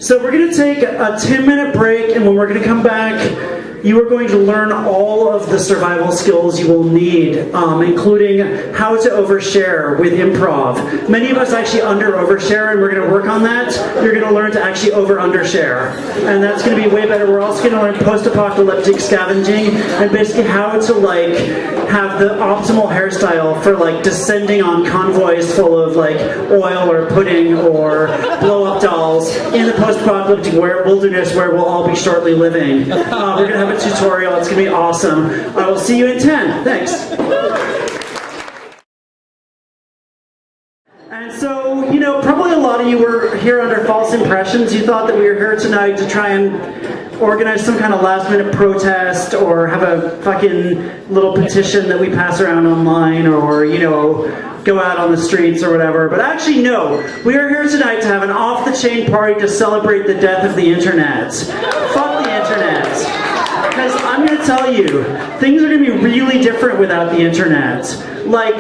So we're going to take a 10-minute break, and when we're going to come back, you are going to learn all of the survival skills you will need, including how to overshare with improv. Many of us actually under-overshare, and we're going to work on that. You're going to learn to actually over-undershare, and that's going to be way better. We're also going to learn post-apocalyptic scavenging, and basically how to like have the optimal hairstyle for like descending on convoys full of like oil or pudding or blow-up dolls in the post-apocalyptic wilderness where we'll all be shortly living. We're going to have a tutorial. It's going to be awesome. I will see you in 10. Thanks. And so, you know, probably a lot of you were here under false impressions. You thought that we were here tonight to try and organize some kind of last-minute protest or have a fucking little petition that we pass around online or, you know, go out on the streets or whatever. But actually, no. We are here tonight to have an off-the-chain party to celebrate the death of the internet. Fuck the internet. Because I'm going to tell you, things are going to be really different without the internet. Like,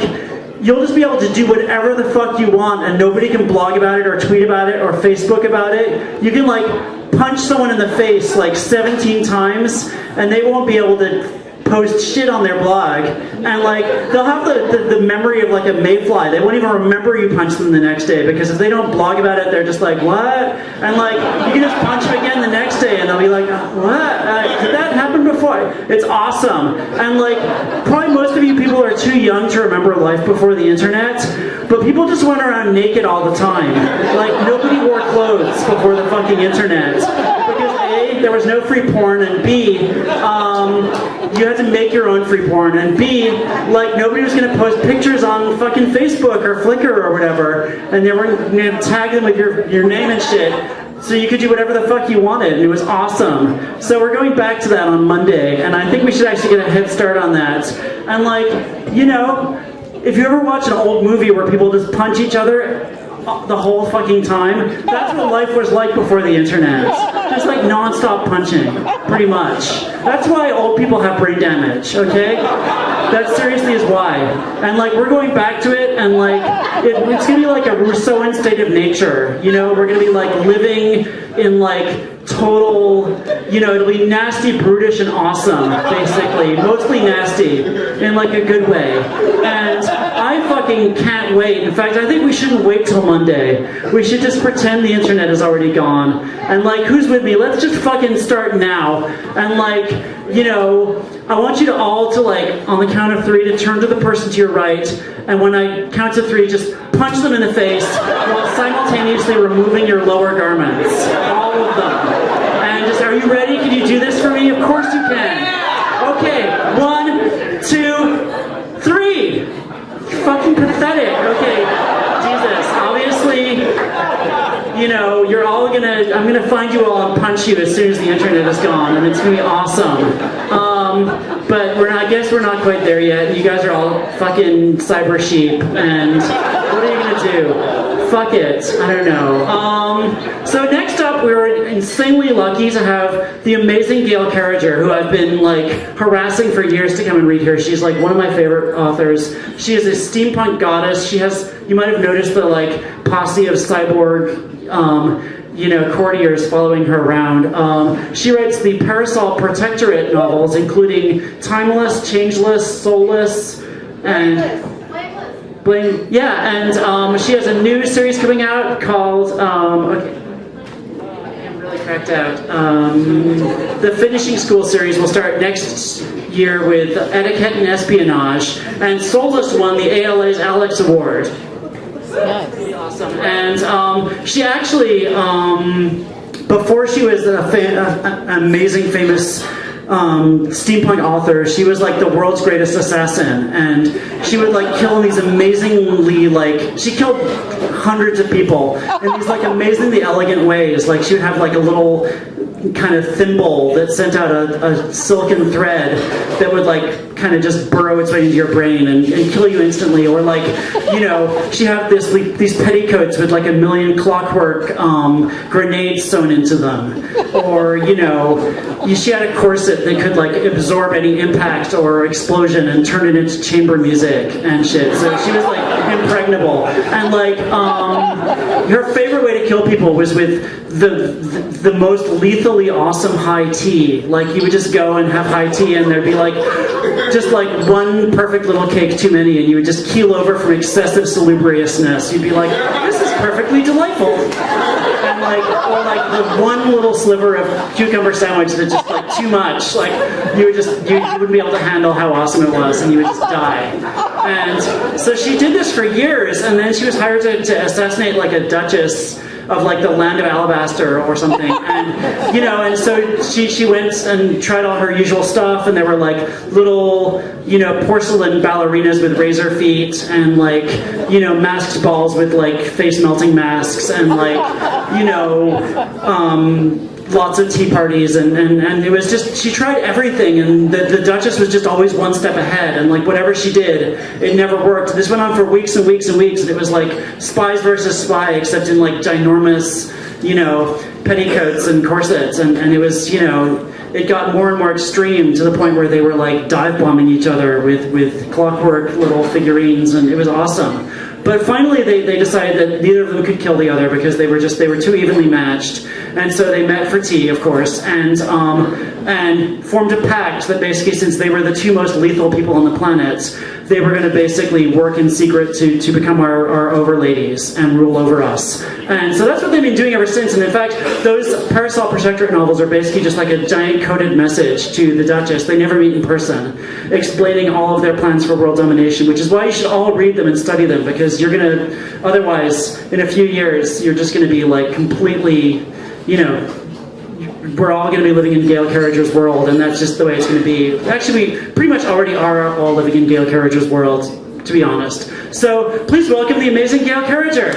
you'll just be able to do whatever the fuck you want and nobody can blog about it or tweet about it or Facebook about it. You can, like, punch someone in the face, like, 17 times and they won't be able to post shit on their blog, and like they'll have the memory of like a mayfly. They won't even remember you punched them the next day, because if they don't blog about it, they're just like, what? And like you can just punch them again the next day and they'll be like, what? Did that happen before? It's awesome. And like probably most of you people are too young to remember life before the internet, but people just went around naked all the time. Like nobody wore clothes before the fucking internet, because A, there was no free porn, and B, you had to make your own free porn, and B, like nobody was going to post pictures on fucking Facebook or Flickr or whatever, and they were going to tag them with your name and shit, so you could do whatever the fuck you wanted, and it was awesome. So we're going back to that on Monday, and I think we should actually get a head start on that. And like, you know, if you ever watch an old movie where people just punch each other the whole fucking time, that's what life was like before the internet. Just like non-stop punching, pretty much. That's why old people have brain damage, okay? That seriously is why. And like, we're going back to it, and like, it's gonna be like a Rousseauan state of nature, you know? We're gonna be like living in like total, you know, it'll be nasty, brutish, and awesome, basically. Mostly nasty, in like a good way. And I fucking can't wait. In fact, I think we shouldn't wait till Monday. We should just pretend the internet is already gone. And like, who's with me? Let's just fucking start now. And like, you know, I want you to all to like, on the count of 3, to turn to the person to your right, and when I count to 3, just punch them in the face while simultaneously removing your lower garments. All of them. And just, are you ready? Can you do this for me? Of course you can. Okay, 1, 2, 3. Fucking pathetic. Okay, Jesus. Obviously, you know, you're all gonna, I'm gonna find you all and punch you as soon as the internet is gone, and it's gonna be awesome. But I guess we're not quite there yet. You guys are all fucking cyber sheep, and what are you gonna do? Fuck it. I don't know. So next up, we were insanely lucky to have the amazing Gail Carriger, who I've been like harassing for years to come and read here. She's like one of my favorite authors. She is a steampunk goddess. She has, you might have noticed the like posse of cyborg you know, courtiers following her around. She writes the Parasol Protectorate novels, including Timeless, Changeless, Soulless, and Bling. Yeah, and she has a new series coming out called, okay, I'm really cracked out. The Finishing School series will start next year with Etiquette and Espionage, and Soulless won the ALA's Alex Award. Nice. Pretty awesome. And she actually, before she was an amazing, famous steampunk author, she was like the world's greatest assassin, and she would like kill in these amazingly, like, she killed hundreds of people in these like amazingly elegant ways. Like she would have like a little kind of thimble that sent out a silken thread that would like kind of just burrow its way into your brain and kill you instantly. Or like, you know, she had these petticoats with like 1,000,000 clockwork grenades sewn into them. Or, you know, she had a corset that could like absorb any impact or explosion and turn it into chamber music and shit. So she was like impregnable. And like, her favorite way to kill people was with the most lethally awesome high tea. Like, he would just go and have high tea, and there'd be like, just like one perfect little cake too many, and you would just keel over from excessive salubriousness. You'd be like, this is perfectly delightful. And like, or like the one little sliver of cucumber sandwich that's just like too much. Like, you wouldn't be able to handle how awesome it was, and you would just die. And so she did this for years, and then she was hired to assassinate like a duchess of like the land of alabaster or something, and you know, and so she went and tried all her usual stuff, and there were like little, you know, porcelain ballerinas with razor feet, and like, you know, masked balls with like face melting masks, and like, you know, lots of tea parties, and it was just, she tried everything, and the Duchess was just always one step ahead, and like whatever she did, it never worked. This went on for weeks and weeks and weeks, and it was like spies versus spy, except in like ginormous, you know, petticoats and corsets, and it was, you know, it got more and more extreme to the point where they were like dive bombing each other with clockwork little figurines, and it was awesome. But finally they decided that neither of them could kill the other because they were too evenly matched. And so they met for tea, of course, and formed a pact that basically, since they were the two most lethal people on the planet, they were going to basically work in secret to become our overladies and rule over us. And so that's what they've been doing ever since. And in fact, those Parasol Protectorate novels are basically just like a giant coded message to the Duchess. They never meet in person, explaining all of their plans for world domination, which is why you should all read them and study them, because you're going to, otherwise, in a few years, you're just going to be like completely, you know, we're all going to be living in Gail Carriger's world, and that's just the way it's going to be. Actually, we pretty much already are all living in Gail Carriger's world, to be honest. So please welcome the amazing Gail Carriger.